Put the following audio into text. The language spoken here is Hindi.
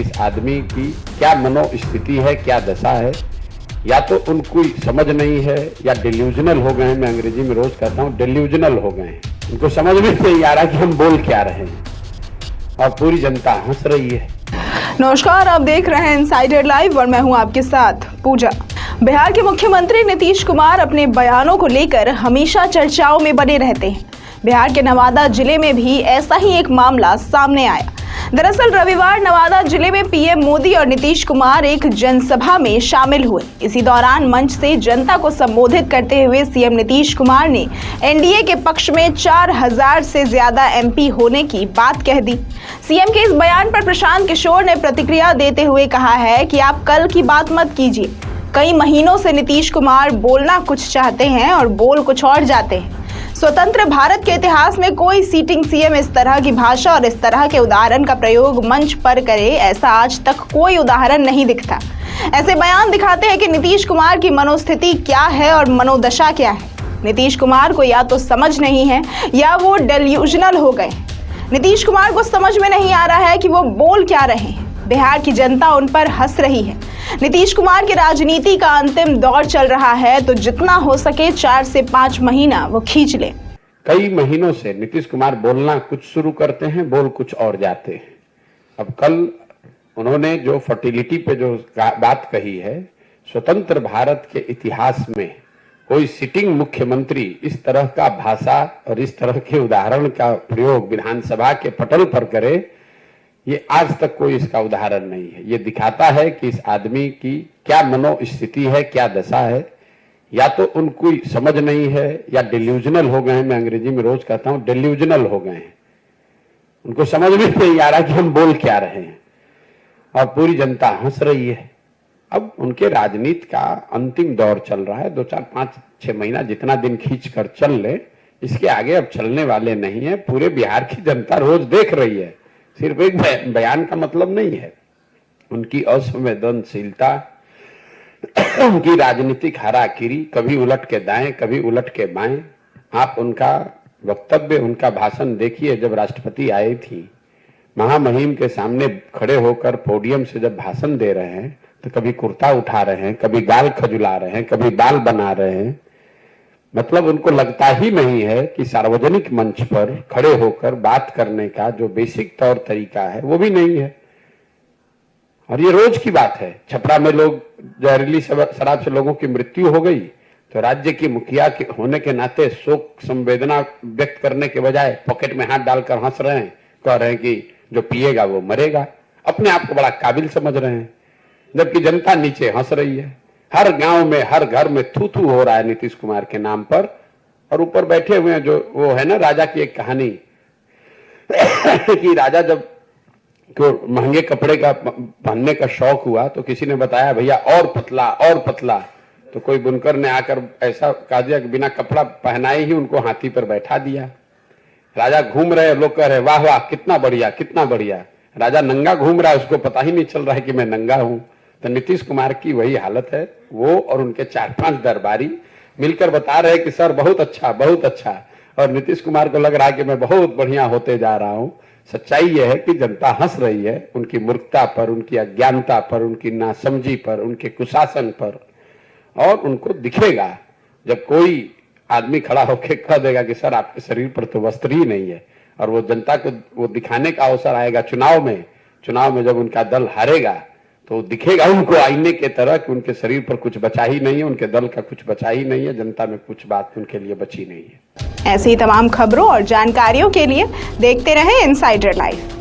इस आदमी की क्या मनोस्थिति है, क्या दशा है। या तो उनको समझ नहीं है या डिल्यूजनल हो गए हैं। मैं अंग्रेजी में रोज कहता हूँ डिल्यूजनल हो गए हैं। उनको समझ में नहीं आ रहा कि हम बोल क्या रहे हैं और पूरी जनता हंस रही है। नमस्कार, आप देख रहे हैं इनसाइडर लाइव और मैं हूं आपके साथ पूजा। बिहार के मुख्यमंत्री नीतीश कुमार अपने बयानों को लेकर हमेशा चर्चाओं में बने रहते हैं। बिहार के नवादा जिले में भी ऐसा ही एक मामला सामने आया। दरअसल रविवार नवादा जिले में पीएम मोदी और नीतीश कुमार एक जनसभा में शामिल हुए। इसी दौरान मंच से जनता को संबोधित करते हुए सीएम नीतीश कुमार ने एनडीए के पक्ष में 4000 से ज्यादा एमपी होने की बात कह दी। सीएम के इस बयान पर प्रशांत किशोर ने प्रतिक्रिया देते हुए कहा है कि आप कल की बात मत कीजिए। कई महीनों से नीतीश कुमार बोलना कुछ चाहते हैं और बोल कुछ और जाते हैं। स्वतंत्र भारत के इतिहास में कोई सीटिंग सीएम इस तरह की भाषा और इस तरह के उदाहरण का प्रयोग मंच पर करे, ऐसा आज तक कोई उदाहरण नहीं दिखता। ऐसे बयान दिखाते हैं कि नीतीश कुमार की मनोस्थिति क्या है और मनोदशा क्या है। नीतीश कुमार को या तो समझ नहीं है या वो डेल्यूजनल हो गए। नीतीश कुमार को समझ में नहीं आ रहा है कि वो बोल क्या रहे हैं। बिहार की जनता उन पर हंस रही है। नीतीश कुमार की राजनीति का अंतिम दौर चल रहा है, तो जितना हो सके 4 से 5 महीना वो खींच ले। कई महीनों से नीतीश कुमार बोलना कुछ शुरू करते हैं, बोल कुछ और जाते हैं। अब कल उन्होंने जो फर्टिलिटी पे जो बात कही है, स्वतंत्र भारत के इतिहास में कोई सिटिंग मुख्यमंत्री इस तरह का भाषा और इस तरह के उदाहरण का प्रयोग विधानसभा के पटल पर करे, ये आज तक कोई इसका उदाहरण नहीं है। ये दिखाता है कि इस आदमी की क्या मनोस्थिति है, क्या दशा है। या तो उनको समझ नहीं है या डिल्यूजनल हो गए हैं। मैं अंग्रेजी में रोज कहता हूँ डिल्यूजनल हो गए हैं। उनको समझ में नहीं आ रहा कि हम बोल क्या रहे हैं और पूरी जनता हंस रही है। अब उनके राजनीति का अंतिम दौर चल रहा है। 2, 4, 5, 6 महीना जितना दिन खींच कर चल ले, इसके आगे अब चलने वाले नहीं है। पूरे बिहार की जनता रोज देख रही है। सिर्फ एक बयान का मतलब नहीं है। उनकी असंवेदनशीलता, उनकी राजनीतिक हाराकिरी, कभी उलट के दाएं कभी उलट के बाएं। आप उनका वक्तव्य, उनका भाषण देखिए। जब राष्ट्रपति आई थी, महामहिम के सामने खड़े होकर पोडियम से जब भाषण दे रहे हैं, तो कभी कुर्ता उठा रहे हैं, कभी गाल खजुला रहे हैं, कभी बाल बना रहे हैं। मतलब उनको लगता ही नहीं है कि सार्वजनिक मंच पर खड़े होकर बात करने का जो बेसिक तौर तरीका है वो भी नहीं है। और ये रोज की बात है। छपरा में लोग जहरीली शराब से लोगों की मृत्यु हो गई, तो राज्य की मुखिया के होने के नाते शोक संवेदना व्यक्त करने के बजाय पॉकेट में हाथ डालकर हंस रहे हैं, कह रहे हैं कि जो पिएगा वो मरेगा। अपने आप को बड़ा काबिल समझ रहे हैं, जबकि जनता नीचे हंस रही है। हर गांव में, हर घर में थू थू हो रहा है नीतीश कुमार के नाम पर। और ऊपर बैठे हुए हैं जो वो है ना, राजा की एक कहानी कि राजा जब को महंगे कपड़े का पहनने का शौक हुआ, तो किसी ने बताया भैया और पतला और पतला। तो कोई बुनकर ने आकर ऐसा कह दिया कि बिना कपड़ा पहनाए ही उनको हाथी पर बैठा दिया। राजा घूम रहे, लोग कह रहे वाह वाह कितना बढ़िया कितना बढ़िया। राजा नंगा घूम रहा है, उसको पता ही नहीं चल रहा है कि मैं नंगा हूं। तो नीतीश कुमार की वही हालत है। वो और उनके 4-5 दरबारी मिलकर बता रहे कि सर बहुत अच्छा बहुत अच्छा। और नीतीश कुमार को लग रहा है कि मैं बहुत बढ़िया होते जा रहा हूं। सच्चाई यह है कि जनता हंस रही है उनकी मूर्खता पर, उनकी अज्ञानता पर, उनकी नासमझी पर, उनके कुशासन पर। और उनको दिखेगा जब कोई आदमी खड़ा होकर कह देगा कि सर आपके शरीर पर तो वस्त्र ही नहीं है। और वो जनता को वो दिखाने का अवसर आएगा चुनाव में जब उनका दल हारेगा, तो दिखेगा उनको आईने के तरह कि उनके शरीर पर कुछ बचा ही नहीं है, उनके दल का कुछ बचा ही नहीं है, जनता में कुछ बात उनके लिए बची नहीं है। ऐसी तमाम खबरों और जानकारियों के लिए देखते रहें इनसाइडर लाइव।